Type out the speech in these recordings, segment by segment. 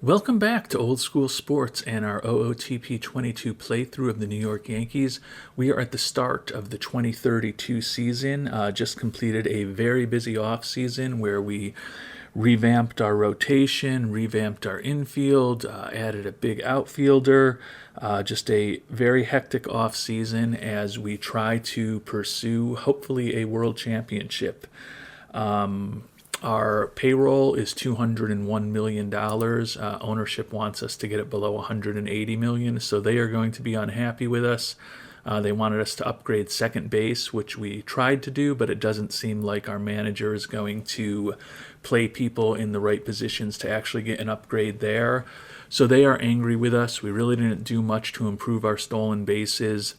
Welcome back to Old School Sports and our OOTP 22 playthrough of the New York Yankees. We are at the start of the 2032 season, just completed a very busy offseason where we revamped our rotation, revamped our infield, added a big outfielder. Just a very hectic offseason as we try to pursue, hopefully, a world championship. Our payroll is $201 million. Ownership wants us to get it below $180 million, so they are going to be unhappy with us. They wanted us to upgrade second base, which we tried to do, but it doesn't seem like our manager is going to play people in the right positions to actually get an upgrade there. So they are angry with us. We really didn't do much to improve our stolen bases.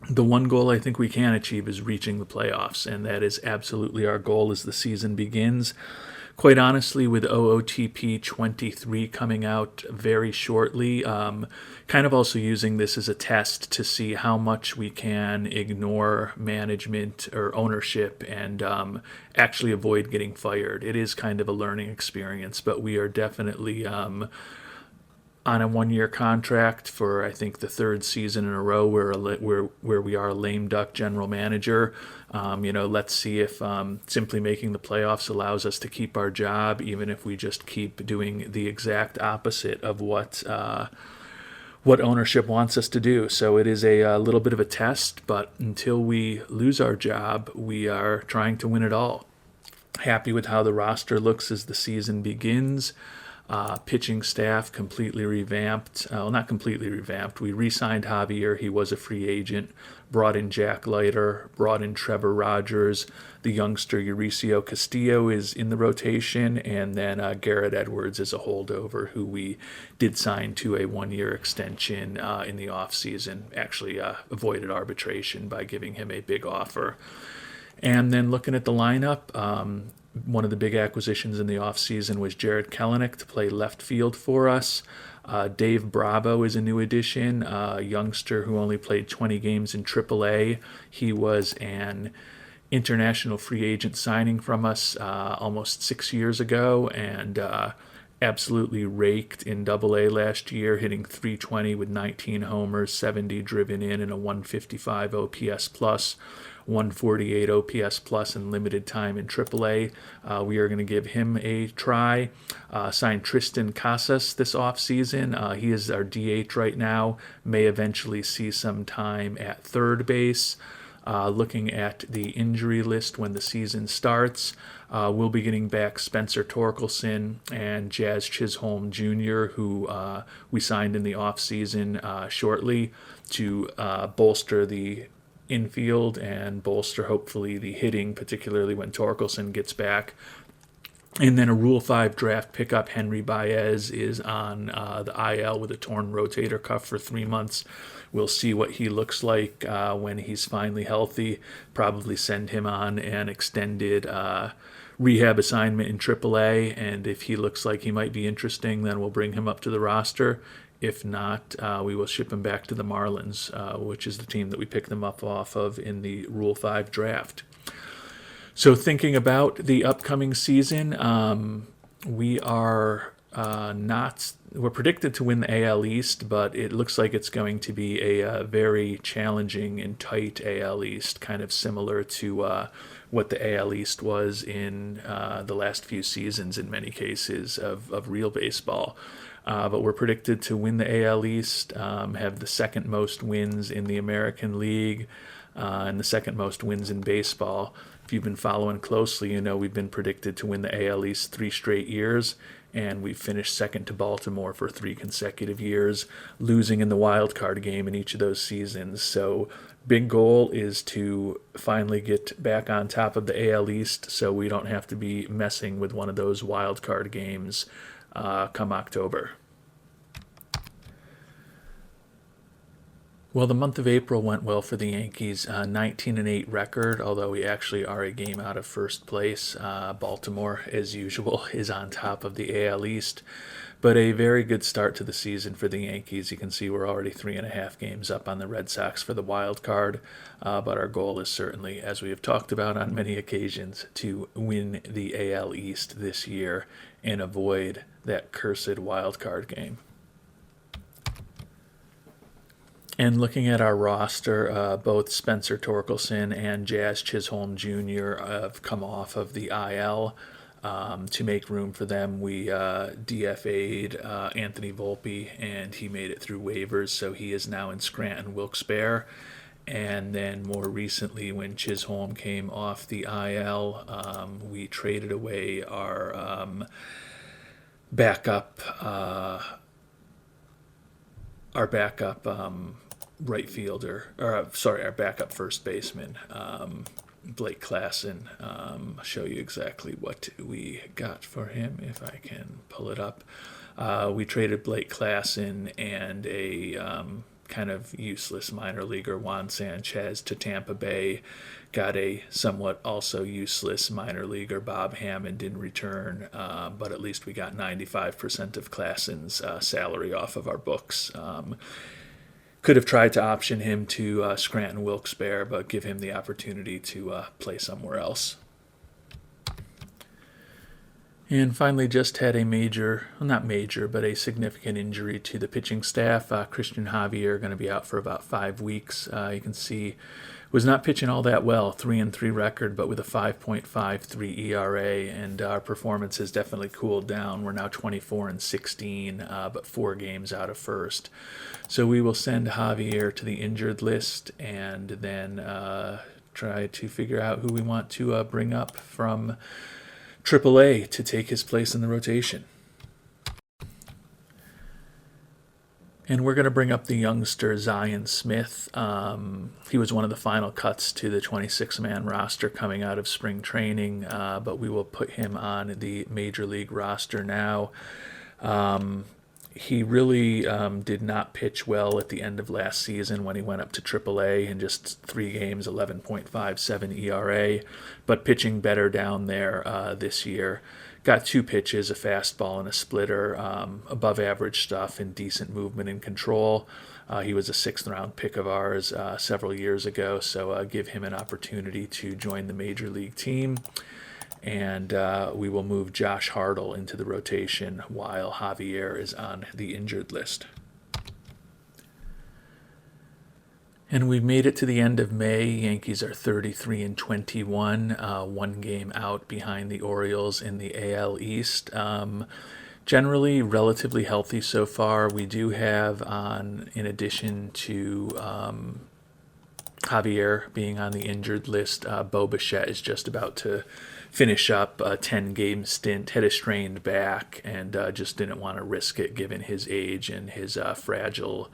The one goal I think we can achieve is reaching the playoffs, and that is absolutely our goal as the season begins. Quite honestly, with OOTP 23 coming out very shortly, kind of also using this as a test to see how much we can ignore management or ownership and actually avoid getting fired. It is kind of a learning experience, but we are definitely on a one-year contract for, I think, the third season in a row where we are a lame duck general manager. Let's see if simply making the playoffs allows us to keep our job, even if we just keep doing the exact opposite of what ownership wants us to do. So it is a little bit of a test, but until we lose our job, we are trying to win it all. Happy with how the roster looks as the season begins. Pitching staff completely revamped. Well, not completely revamped. We re-signed Javier. He was a free agent. Brought in Jack Leiter. Brought in Trevor Rogers. The youngster Euricio Castillo is in the rotation. And then Garrett Edwards is a holdover who we did sign to a one-year extension in the offseason. Actually avoided arbitration by giving him a big offer. And then looking at the lineup, one of the big acquisitions in the offseason was Jarred Kelenic to play left field for us. Dave Bravo is a new addition, a youngster who only played 20 games in AAA. He was an international free agent signing from us almost 6 years ago and absolutely raked in AA last year, hitting .320 with 19 homers, 70 driven in, and a 155 OPS plus. 148 OPS plus in limited time in AAA. We are going to give him a try. Signed Tristan Casas this offseason. He is our DH right now. May eventually see some time at third base. Looking at the injury list when the season starts, we'll be getting back Spencer Torkelson and Jazz Chisholm Jr., who we signed in the offseason shortly to bolster the infield and bolster hopefully the hitting, particularly when Torkelson gets back. And then a Rule 5 draft pickup, Henry Baez, is on the IL with a torn rotator cuff for 3 months. We'll see what he looks like when he's finally healthy. Probably send him on an extended rehab assignment in AAA, and if he looks like he might be interesting, then we'll bring him up to the roster. If not, we will ship him back to the Marlins, which is the team that we picked them up off of in the Rule 5 draft. So thinking about the upcoming season, we're predicted to win the AL East, but it looks like it's going to be a very challenging and tight AL East, kind of similar to what the AL East was in the last few seasons in many cases of real baseball. But we're predicted to win the AL East, have the second most wins in the American League, and the second most wins in baseball. If you've been following closely, you know we've been predicted to win the AL East 3 straight years, and we've finished second to Baltimore for 3 consecutive years, losing in the wild card game in each of those seasons. So big goal is to finally get back on top of the AL East so we don't have to be messing with one of those wild card games come October. Well, the month of April went well for the Yankees. 19-8 record, although we actually are a game out of first place. Baltimore, as usual, is on top of the AL East. But a very good start to the season for the Yankees. You can see we're already 3.5 games up on the Red Sox for the wild card. But our goal is certainly, as we have talked about on many occasions, to win the AL East this year and avoid that cursed wild card game. And looking at our roster, both Spencer Torkelson and Jazz Chisholm Jr. have come off of the IL. To make room for them, we DFA'd Anthony Volpe, and he made it through waivers, so he is now in Scranton Wilkes-Barre. And then more recently, when Chisholm came off the IL, we traded away our backup right fielder, our backup first baseman, Blake Klassen. I'll show you exactly what we got for him if I can pull it up. We traded Blake Klassen and a kind of useless minor leaguer, Juan Sanchez, to Tampa Bay. Got a somewhat also useless minor leaguer, Bob Hammond, in return, but at least we got 95% of Klassen's salary off of our books. Could have tried to option him to Scranton Wilkes-Barre, but give him the opportunity to play somewhere else. And finally, just had a not major, but a significant injury to the pitching staff. Christian Javier going to be out for about 5 weeks. You can see was not pitching all that well, 3-3 record, but with a 5.53 ERA, and our performance has definitely cooled down. We're now 24-16, but 4 games out of first. So we will send Javier to the injured list, and then try to figure out who we want to bring up from AAA to take his place in the rotation. And we're going to bring up the youngster Zion Smith. He was one of the final cuts to the 26-man roster coming out of spring training, but we will put him on the major league roster now. He really did not pitch well at the end of last season when he went up to AAA in just 3 games, 11.57 ERA, but pitching better down there this year. Got 2 pitches, a fastball and a splitter, above average stuff and decent movement and control. He was a 6th-round pick of ours several years ago, so give him an opportunity to join the major league team. And we will move Josh Hartl into the rotation while Javier is on the injured list. And we've made it to the end of May. Yankees are 33-21, 1 game out behind the Orioles in the AL East. Generally relatively healthy so far. We do have in addition to Javier being on the injured list, Bo Bichette is just about to finish up a 10-game stint, had a strained back, and just didn't want to risk it given his age and his fragile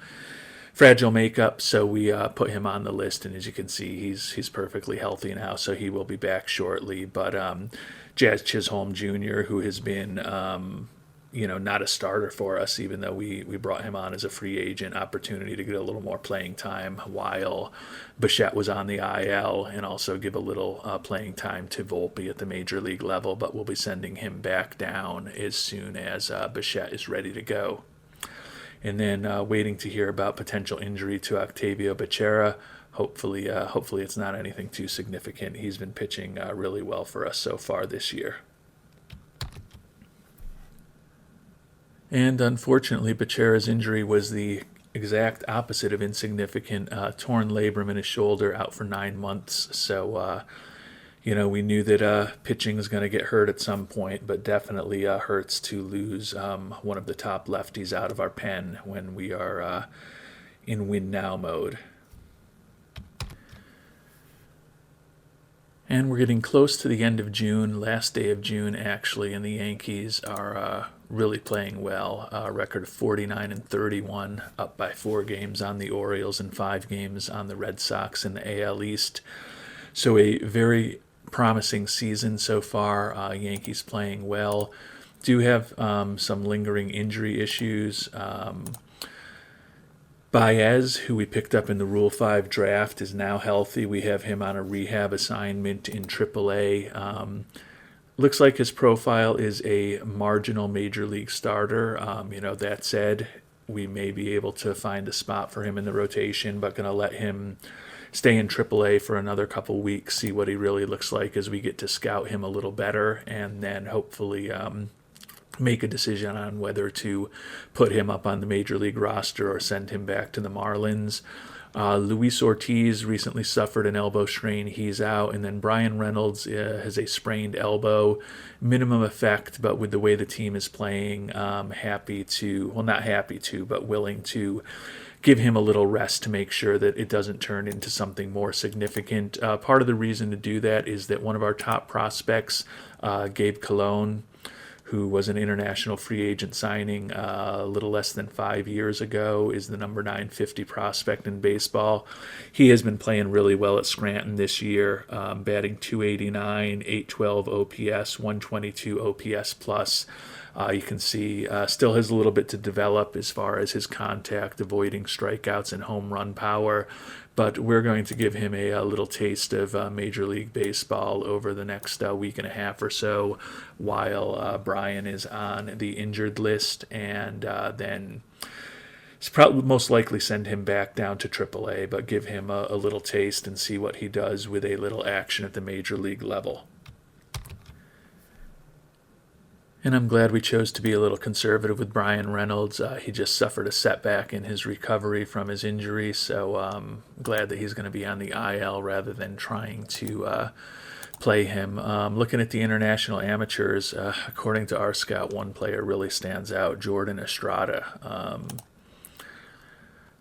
makeup, so we put him on the list, and as you can see, he's perfectly healthy now, so he will be back shortly. But Jazz Chisholm Jr., who has been not a starter for us, even though we brought him on as a free agent, opportunity to get a little more playing time while Bichette was on the IL, and also give a little playing time to Volpe at the major league level, but we'll be sending him back down as soon as Bichette is ready to go. And then waiting to hear about potential injury to Octavio Bachera. Hopefully it's not anything too significant. He's been pitching really well for us so far this year. And unfortunately, Bachera's injury was the exact opposite of insignificant. Torn labrum in his shoulder, out for 9 months. So, we knew that pitching is going to get hurt at some point, but definitely hurts to lose one of the top lefties out of our pen when we are in win now mode. And we're getting close to the end of June, last day of June actually, and the Yankees are really playing well. Record of 49-31, up by 4 games on the Orioles and 5 games on the Red Sox in the AL East. So a very promising season so far. Yankees playing well. Do have some lingering injury issues. Baez, who we picked up in the Rule 5 draft, is now healthy. We have him on a rehab assignment in AAA. Looks like his profile is a marginal major league starter. That said, we may be able to find a spot for him in the rotation, but going to let him stay in AAA for another couple weeks, see what he really looks like as we get to scout him a little better, and then hopefully make a decision on whether to put him up on the major league roster or send him back to the Marlins. Luis Ortiz recently suffered an elbow strain. He's out. And then Brian Reynolds has a sprained elbow. Minimum effect, but with the way the team is playing, not happy to, but willing to give him a little rest to make sure that it doesn't turn into something more significant. Part of the reason to do that is that one of our top prospects, Gabe Cologne, who was an international free agent signing a little less than 5 years ago, is the number 950 prospect in baseball. He has been playing really well at Scranton this year, batting .289, .812 OPS, .122 OPS plus. You can see still has a little bit to develop as far as his contact, avoiding strikeouts and home run power. But we're going to give him a little taste of Major League Baseball over the next week and a half or so while Brian is on the injured list, and then it's probably most likely send him back down to AAA, but give him a little taste and see what he does with a little action at the Major League level. And I'm glad we chose to be a little conservative with Brian Reynolds. He just suffered a setback in his recovery from his injury, so I'm glad that he's going to be on the IL rather than trying to play him. Looking at the international amateurs, according to our scout, one player really stands out, Jordan Estrada.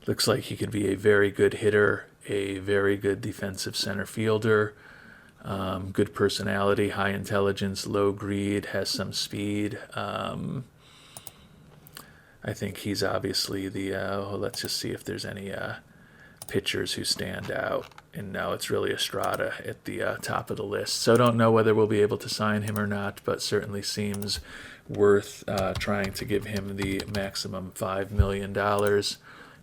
Looks like he could be a very good hitter, a very good defensive center fielder. Good personality, high intelligence, low greed, has some speed. I think he's obviously let's just see if there's any pitchers who stand out. And now it's really Estrada at the top of the list. So I don't know whether we'll be able to sign him or not, but certainly seems worth trying to give him the maximum $5 million.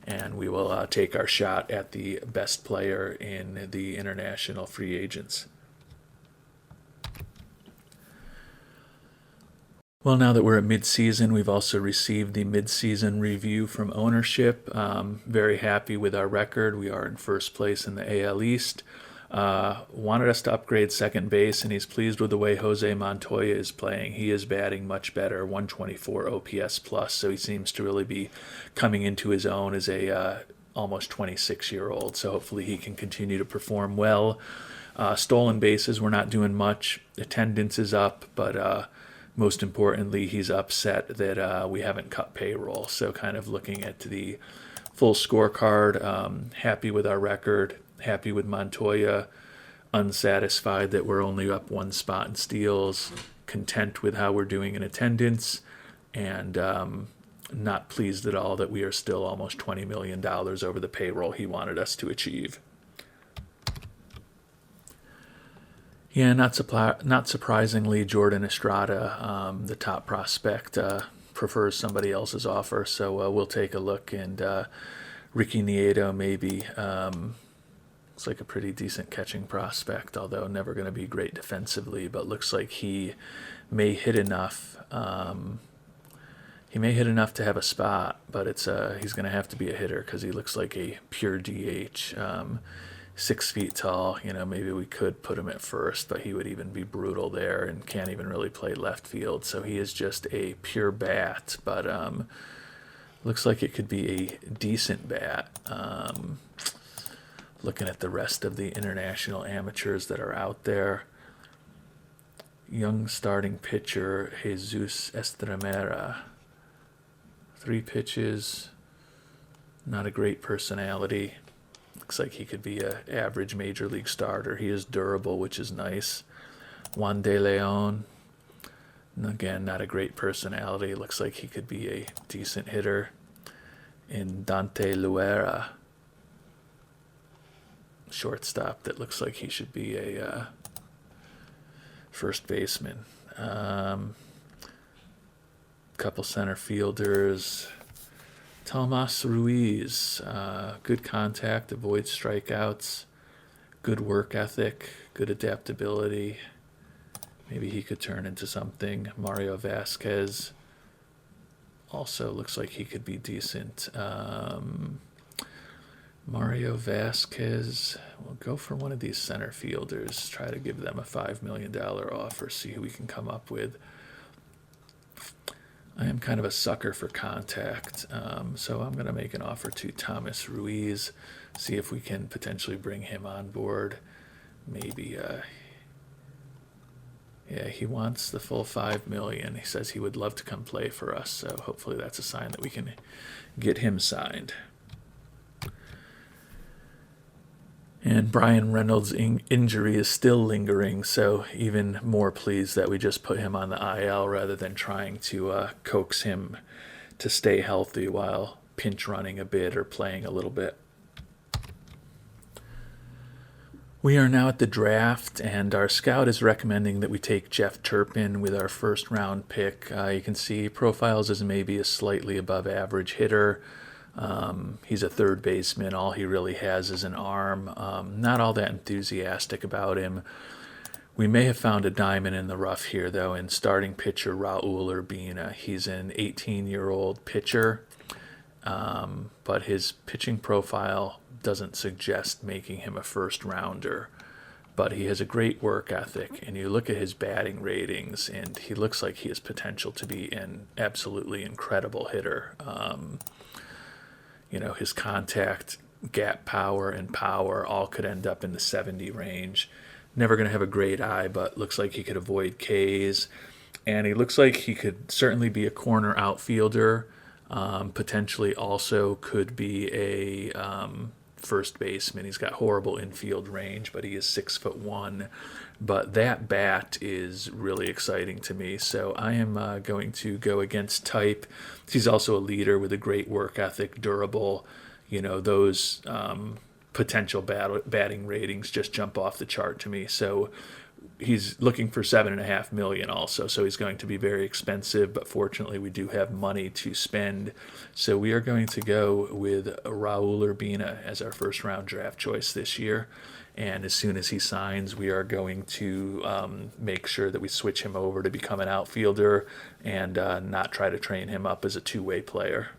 And we will take our shot at the best player in the international free agents. Well, now that we're at mid-season, we've also received the mid-season review from ownership. Very happy with our record. We are in first place in the AL East. Wanted us to upgrade second base, and he's pleased with the way Jose Montoya is playing. He is batting much better, 124 OPS plus, so he seems to really be coming into his own as a almost 26-year-old. So hopefully he can continue to perform well. Stolen bases, we're not doing much. Attendance is up, but most importantly, he's upset that we haven't cut payroll. So kind of looking at the full scorecard, happy with our record, happy with Montoya, unsatisfied that we're only up one spot in steals, content with how we're doing in attendance, and not pleased at all that we are still almost $20 million over the payroll he wanted us to achieve. Yeah, not surprisingly, Jordan Estrada, the top prospect, prefers somebody else's offer, so we'll take a look. And Ricky Nieto maybe looks like a pretty decent catching prospect, although never going to be great defensively, but looks like he may hit enough. He may hit enough to have a spot, but he's going to have to be a hitter because he looks like a pure DH. 6 feet tall, maybe we could put him at first, but he would even be brutal there and can't even really play left field. So he is just a pure bat, but looks like it could be a decent bat. Looking at the rest of the international amateurs that are out there, young starting pitcher Jesus Estrada, 3 pitches, not a great personality. Looks like he could be an average major league starter. He is durable, which is nice. Juan de Leon, again, not a great personality. Looks like he could be a decent hitter. And Dante Luera, shortstop, that looks like he should be a first baseman. Couple center fielders. Tomas Ruiz, good contact, avoids strikeouts, good work ethic, good adaptability. Maybe he could turn into something. Mario Vasquez also looks like he could be decent. Mario Vasquez, we'll go for one of these center fielders, try to give them a $5 million offer, see who we can come up with. I am kind of a sucker for contact, so I'm going to make an offer to Thomas Ruiz, see if we can potentially bring him on board. Maybe, yeah, he wants the full $5 million. He says he would love to come play for us, so hopefully that's a sign that we can get him signed. And Brian Reynolds' injury is still lingering, so even more pleased that we just put him on the IL rather than trying to coax him to stay healthy while pinch running a bit or playing a little bit. We are now at the draft, and our scout is recommending that we take Jeff Turpin with our first round pick. You can see he profiles as maybe a slightly above average hitter. He's a third baseman. All he really has is an arm. Not all that enthusiastic about him. We may have found a diamond in the rough here, though, in starting pitcher Raul Urbina. He's an 18-year-old pitcher, but his pitching profile doesn't suggest making him a first-rounder. But he has a great work ethic, and you look at his batting ratings, and he looks like he has potential to be an absolutely incredible hitter. His contact, gap power, and power all could end up in the 70 range. Never going to have a great eye, but looks like he could avoid Ks. And he looks like he could certainly be a corner outfielder. Potentially also could be a first baseman. He's got horrible infield range, but he is 6'1". But that bat is really exciting to me. So I am going to go against type. He's also a leader with a great work ethic, durable. Those potential batting ratings just jump off the chart to me. So he's looking for $7.5 million also. So he's going to be very expensive, but fortunately we do have money to spend. So we are going to go with Raul Urbina as our first round draft choice this year. And as soon as he signs, we are going to make sure that we switch him over to become an outfielder and not try to train him up as a two-way player.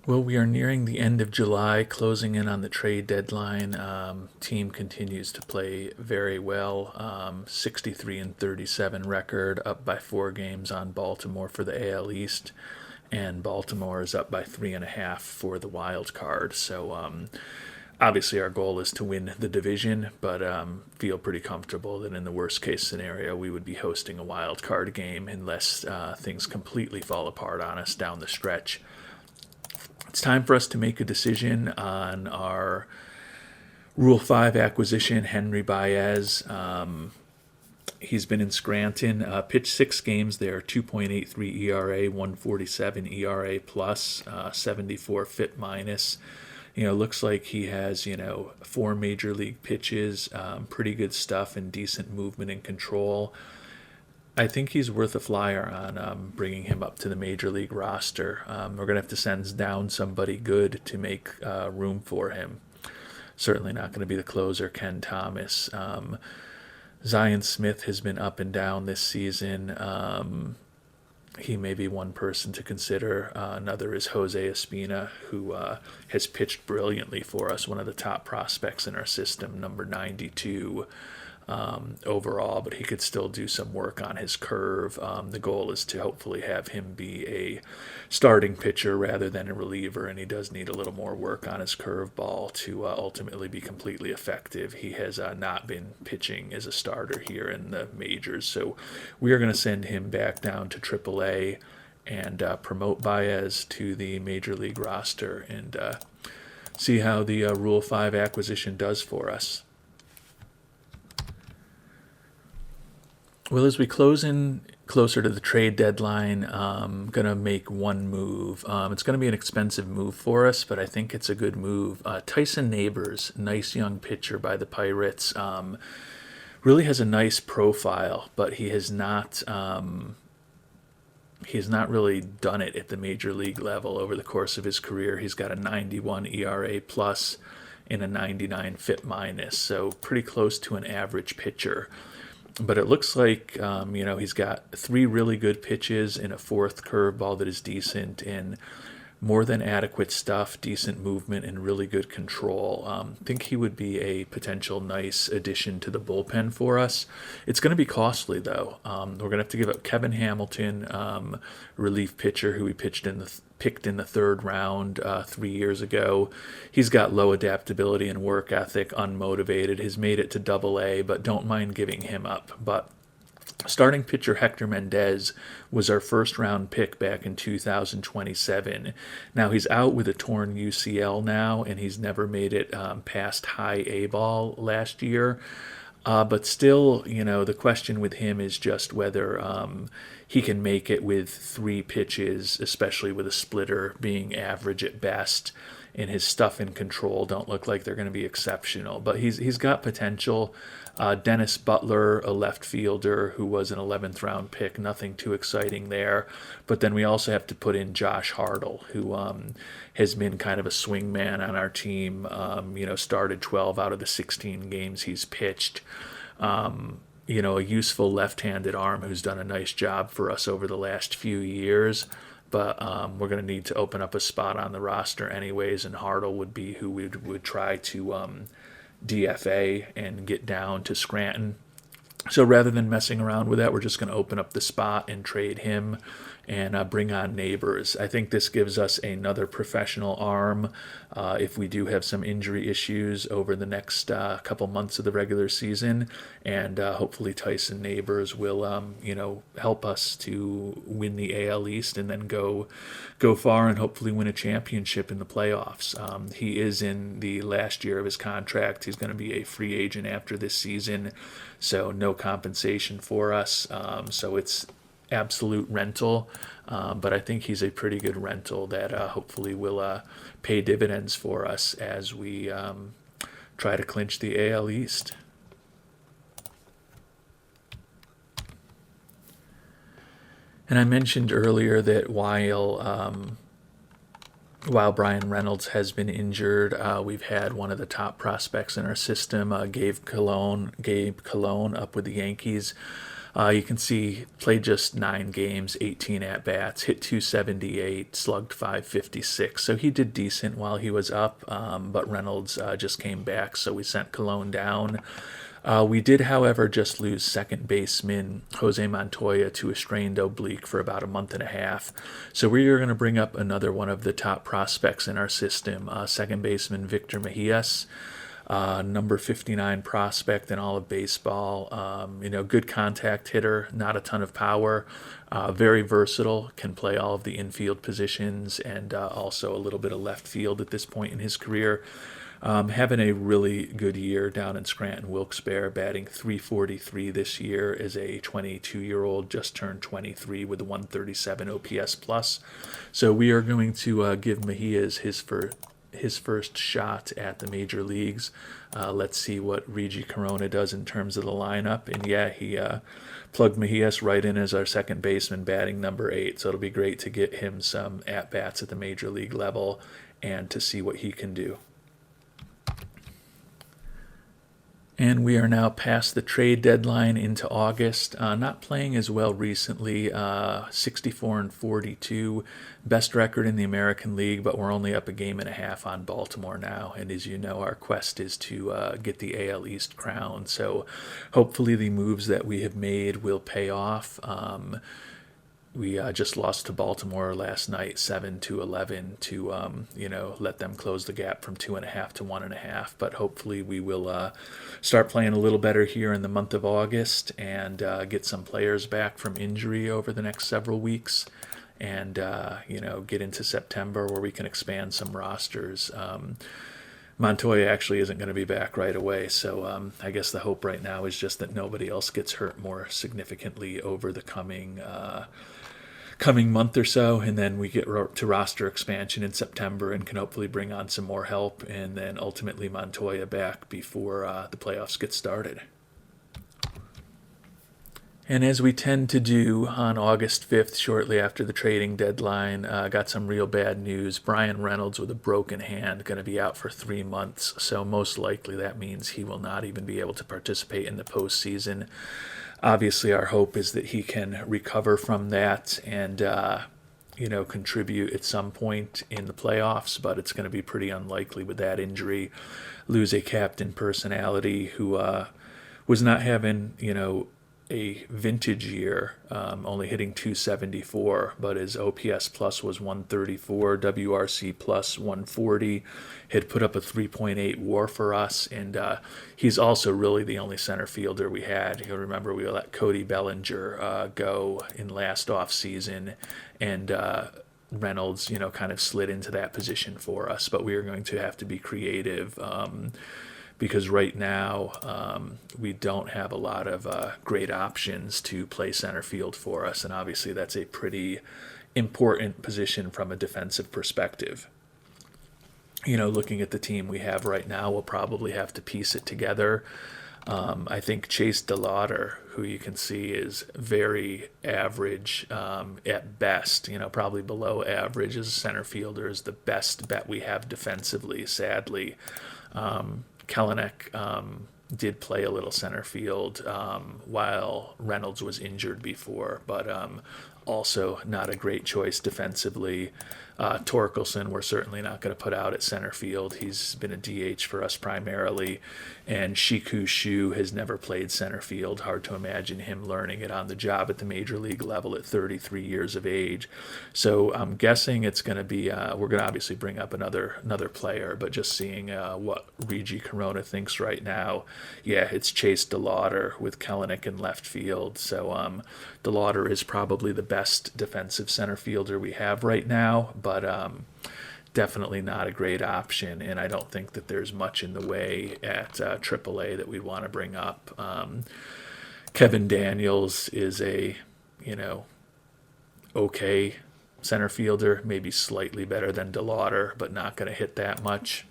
Well, we are nearing the end of July, closing in on the trade deadline. Team continues to play very well. 63-37 record, up by 4 games on Baltimore for the AL East. And Baltimore is up by 3.5 for the wild card. So obviously our goal is to win the division, but feel pretty comfortable that in the worst case scenario we would be hosting a wild card game unless things completely fall apart on us down the stretch. It's time for us to make a decision on our Rule 5 acquisition, Henry Baez. He's been in Scranton, pitched 6 games there, 2.83 ERA, 147 ERA plus, 74 FIP minus. Looks like he has, 4 major league pitches, pretty good stuff and decent movement and control. I think he's worth a flyer on bringing him up to the major league roster. We're going to have to send down somebody good to make room for him. Certainly not going to be the closer, Ken Thomas. Zion Smith has been up and down this season. He may be one person to consider. Another is Jose Espina, who has pitched brilliantly for us, one of the top prospects in our system, number 92 overall, but he could still do some work on his curve. The goal is to hopefully have him be a starting pitcher rather than a reliever, and he does need a little more work on his curveball to ultimately be completely effective. He has not been pitching as a starter here in the majors, so we are going to send him back down to AAA and promote Baez to the major league roster and see how the Rule 5 acquisition does for us. Well, as we close in closer to the trade deadline, I'm going to make one move. It's going to be an expensive move for us, but I think it's a good move. Tyson Neighbors, nice young pitcher by the Pirates, really has a nice profile, but he has not he's not really done it at the major league level over the course of his career. He's got a 91 ERA plus and a 99 FIP minus, so pretty close to an average pitcher. But it looks like, he's got 3 really good pitches and a 4th curveball that is decent, and more than adequate stuff, decent movement, and really good control. I think he would be a potential nice addition to the bullpen for us. It's going to be costly, though. We're going to have to give up Kevin Hamilton, relief pitcher who we picked in the 3rd round 3 years ago. He's got low adaptability and work ethic, unmotivated. Has made it to Double-A, but don't mind giving him up. But starting pitcher Hector Mendes was our 1st round pick back in 2027. Now he's out with a torn UCL now, and he's never made it past high A ball last year. But still, the question with him is just whether he can make it with 3 pitches, especially with a splitter being average at best. And his stuff and control don't look like they're going to be exceptional. But he's got potential. Dennis Butler, a left fielder who was an 11th round pick, nothing too exciting there. But then we also have to put in Josh Hartl, who has been kind of a swing man on our team. Started 12 out of the 16 games he's pitched. A useful left-handed arm who's done a nice job for us over the last few years. But we're going to need to open up a spot on the roster anyways, and Hartl would be who we would try to DFA and get down to Scranton. So rather than messing around with that, we're just going to open up the spot and trade him and bring on Neighbors. I think this gives us another professional arm if we do have some injury issues over the next couple months of the regular season, and hopefully Tyson Neighbors will help us to win the AL East and then go far and hopefully win a championship in the playoffs. He is in the last year of his contract. He's going to be a free agent after this season, so no compensation for us. So it's absolute rental, but I think he's a pretty good rental that hopefully will pay dividends for us as we try to clinch the AL East. And I mentioned earlier that while Brian Reynolds has been injured, we've had one of the top prospects in our system, Gabe Cologne up with the Yankees. You can see played just 9 games, 18 at-bats, hit .278, slugged .556. So he did decent while he was up, but Reynolds just came back, so we sent Cologne down. We did, however, just lose second baseman Jose Montoya to a strained oblique for about a month and a half. So we are going to bring up another one of the top prospects in our system, second baseman Victor Mahias. Number 59 prospect in all of baseball. Good contact hitter, not a ton of power, very versatile, can play all of the infield positions and also a little bit of left field at this point in his career. Having a really good year down in Scranton Wilkes-Barre, batting .343 this year as a 22-year-old, just turned 23 with a 137 OPS plus. So we are going to give Mahias his first shot at the major leagues. Let's see what Regi Corona does in terms of the lineup. And yeah, he plugged Mahias right in as our second baseman, batting number 8. So it'll be great to get him some at-bats at the major league level and to see what he can do. And we are now past the trade deadline into August. Not playing as well recently, 64-42, best record in the American League, but we're only up a game and a half on Baltimore now. And as you know, our quest is to get the AL East crown. So hopefully the moves that we have made will pay off. We just lost to Baltimore last night, 7-11, to let them close the gap from 2.5 to 1.5. But hopefully we will start playing a little better here in the month of August and get some players back from injury over the next several weeks, and get into September where we can expand some rosters. Montoya actually isn't going to be back right away, so I guess the hope right now is just that nobody else gets hurt more significantly over the coming month or so, and then we get to roster expansion in September and can hopefully bring on some more help, and then ultimately Montoya back before the playoffs get started. And as we tend to do on August 5th, shortly after the trading deadline, got some real bad news. Brian Reynolds with a broken hand, going to be out for 3 months. So most likely that means he will not even be able to participate in the postseason. Obviously, our hope is that he can recover from that and, contribute at some point in the playoffs, but it's going to be pretty unlikely with that injury. Lose a captain personality who was not having, a vintage year, only hitting 274, but his OPS plus was 134, WRC plus 140. Had put up a 3.8 WAR for us, and he's also really the only center fielder we had. You'll remember we let Cody Bellinger go in last off season, and Reynolds, kind of slid into that position for us. But we are going to have to be creative. Because right now we don't have a lot of great options to play center field for us, and obviously that's a pretty important position from a defensive perspective. Looking at the team we have right now, we'll probably have to piece it together. I think Chase DeLauder, who you can see is very average at best, probably below average as a center fielder, is the best bet we have defensively, sadly. Kelenic did play a little center field while Reynolds was injured before, but also not a great choice defensively. Torkelson, we're certainly not going to put out at center field. He's been a DH for us primarily. And Shiku Shu has never played center field. Hard to imagine him learning it on the job at the major league level at 33 years of age. So I'm guessing it's going to be, we're going to obviously bring up another player, but just seeing what Regi Corona thinks right now, yeah, it's Chase DeLauder with Kelenic in left field. So DeLauder is probably the best defensive center fielder we have right now, but definitely not a great option, and I don't think that there's much in the way at AAA that we'd want to bring up. Kevin Daniels is a, okay center fielder, maybe slightly better than DeLauder, but not going to hit that much.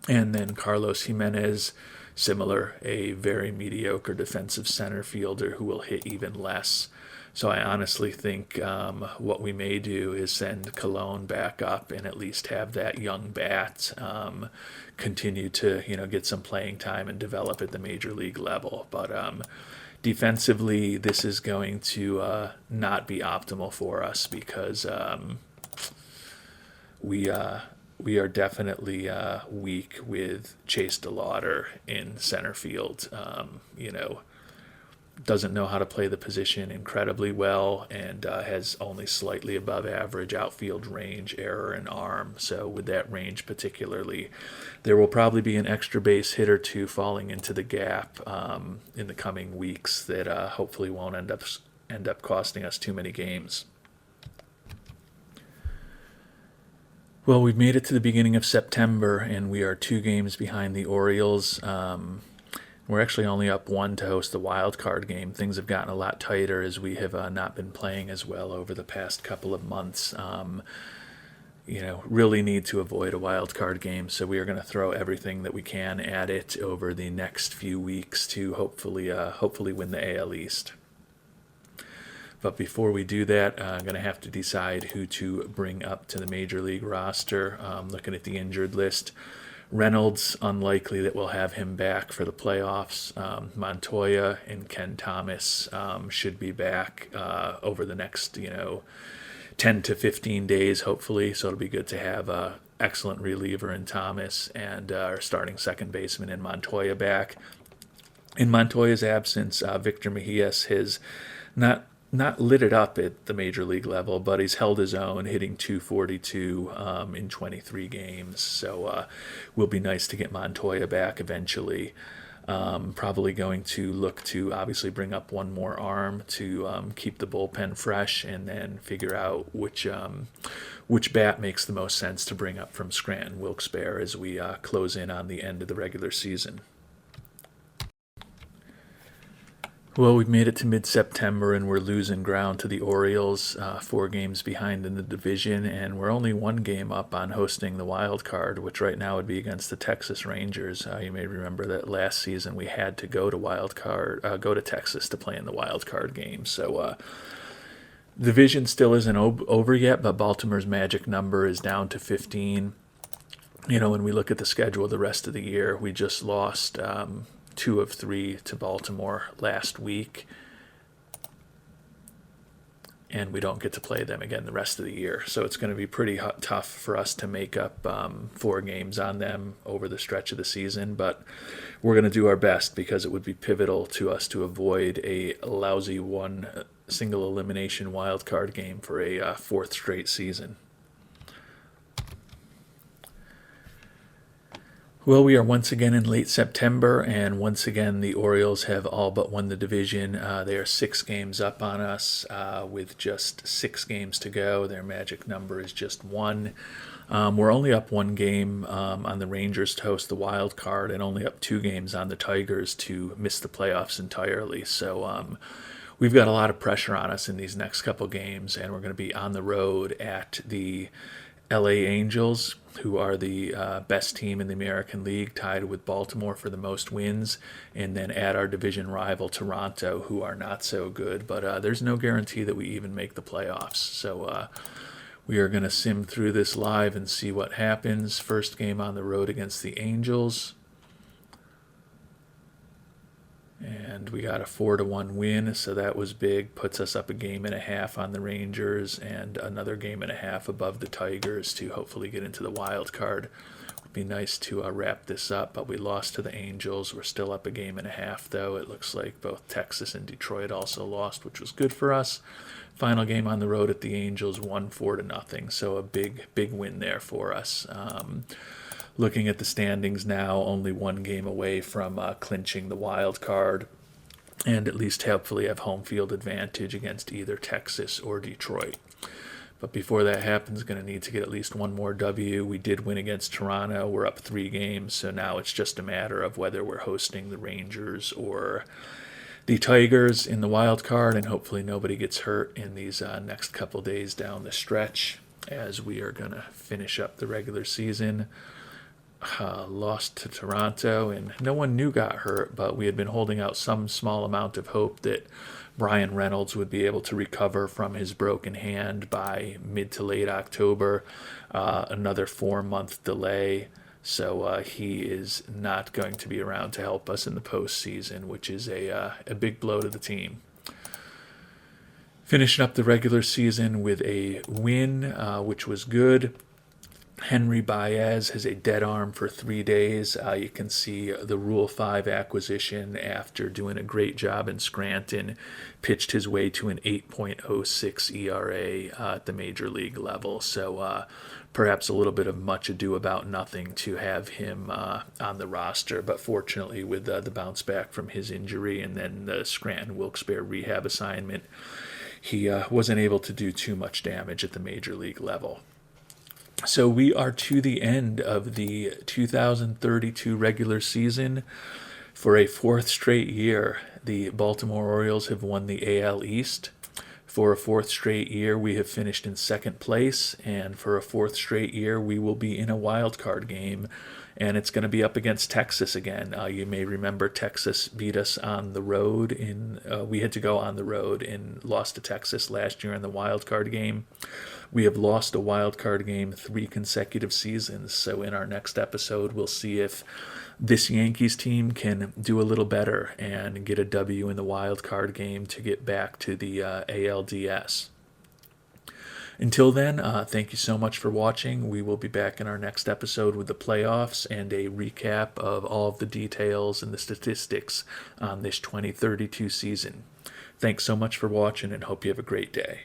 And then Carlos Jimenez, similar, a very mediocre defensive center fielder who will hit even less. So I honestly think what we may do is send Cologne back up and at least have that young bat continue to get some playing time and develop at the major league level. But defensively, this is going to not be optimal for us because we are definitely weak with Chase DeLauder in center field. Doesn't know how to play the position incredibly well and has only slightly above average outfield range, error, and arm. So with that range particularly, there will probably be an extra base hit or two falling into the gap in the coming weeks that hopefully won't end up costing us too many games. Well, we've made it to the beginning of September, and we are 2 games behind the Orioles. We're actually only up 1 to host the wild card game. Things have gotten a lot tighter as we have not been playing as well over the past couple of months. Really need to avoid a wild card game, so we are going to throw everything that we can at it over the next few weeks to hopefully win the AL East. But before we do that, I'm going to have to decide who to bring up to the major league roster. Looking at the injured list, Reynolds, unlikely that we'll have him back for the playoffs. Montoya and Ken Thomas should be back over the next, 10 to 15 days, hopefully. So it'll be good to have an excellent reliever in Thomas and our starting second baseman in Montoya back. In Montoya's absence, Victor Mahias has not lit it up at the major league level, but he's held his own, hitting 242 in 23 games. So will be nice to get Montoya back eventually. Probably going to look to obviously bring up one more arm to keep the bullpen fresh, and then figure out which bat makes the most sense to bring up from Scranton Wilkes-Barre as we close in on the end of the regular season. Well, we've made it to mid-September and we're losing ground to the Orioles, 4 games behind in the division, and we're only 1 game up on hosting the wild card, which right now would be against the Texas Rangers. You may remember that last season we had to go to go to Texas to play in the wild card game. So division still isn't over yet, but Baltimore's magic number is down to 15. When we look at the schedule the rest of the year, we just lost 2 of 3 to Baltimore last week, and we don't get to play them again the rest of the year. So it's going to be pretty tough for us to make up 4 games on them over the stretch of the season, but we're going to do our best because it would be pivotal to us to avoid a lousy single elimination wild card game for a 4th straight season. Well, we are once again in late September, and once again the Orioles have all but won the division. They are 6 games up on us with just 6 games to go. Their magic number is just 1. We're only up 1 game on the Rangers to host the wild card, and only up 2 games on the Tigers to miss the playoffs entirely. So we've got a lot of pressure on us in these next couple games, and we're going to be on the road at the LA Angels, who are the best team in the American League, tied with Baltimore for the most wins, and then at our division rival Toronto, who are not so good, but there's no guarantee that we even make the playoffs. So we are going to sim through this live and see what happens. First game on the road against the Angels. And we got a 4-1 win, so that was big. Puts us up 1.5 games on the Rangers and another 1.5 games above the Tigers to hopefully get into the wild card. Would be nice to wrap this up, but we lost to the Angels. We're still up 1.5 games, though. It looks like both Texas and Detroit also lost, which was good for us. Final game on the road at the Angels, won 4-0, so a big win there for us. Looking at the standings now, only 1 game away from clinching the wild card, and at least hopefully have home field advantage against either Texas or Detroit. But before that happens, going to need to get at least 1 more W. We did win against Toronto. We're up 3 games, so now it's just a matter of whether we're hosting the Rangers or the Tigers in the wild card, and hopefully nobody gets hurt in these next couple days down the stretch as we are going to finish up the regular season. Lost to Toronto, and no one knew got hurt, but we had been holding out some small amount of hope that Brian Reynolds would be able to recover from his broken hand by mid to late October. Another 4-month delay, so he is not going to be around to help us in the postseason, which is a big blow to the team. Finishing up the regular season with a win, which was good. Henry Baez has a dead arm for 3 days. You can see the Rule 5 acquisition after doing a great job in Scranton, pitched his way to an 8.06 ERA at the major league level. So perhaps a little bit of much ado about nothing to have him on the roster. But fortunately, with the bounce back from his injury and then the Scranton Wilkes-Barre rehab assignment, he wasn't able to do too much damage at the major league level. So we are to the end of the 2032 regular season. For a 4th straight year, the Baltimore Orioles have won the AL East. For a 4th straight year, we have finished in 2nd place. And for a 4th straight year, we will be in a wild card game. And it's going to be up against Texas again. You may remember Texas beat us on the road. We had to go on the road and lost to Texas last year in the wild card game. We have lost a wild card game 3 consecutive seasons. So in our next episode, we'll see if this Yankees team can do a little better and get a W in the wild card game to get back to the ALDS. Until then, thank you so much for watching. We will be back in our next episode with the playoffs and a recap of all of the details and the statistics on this 2032 season. Thanks so much for watching, and hope you have a great day.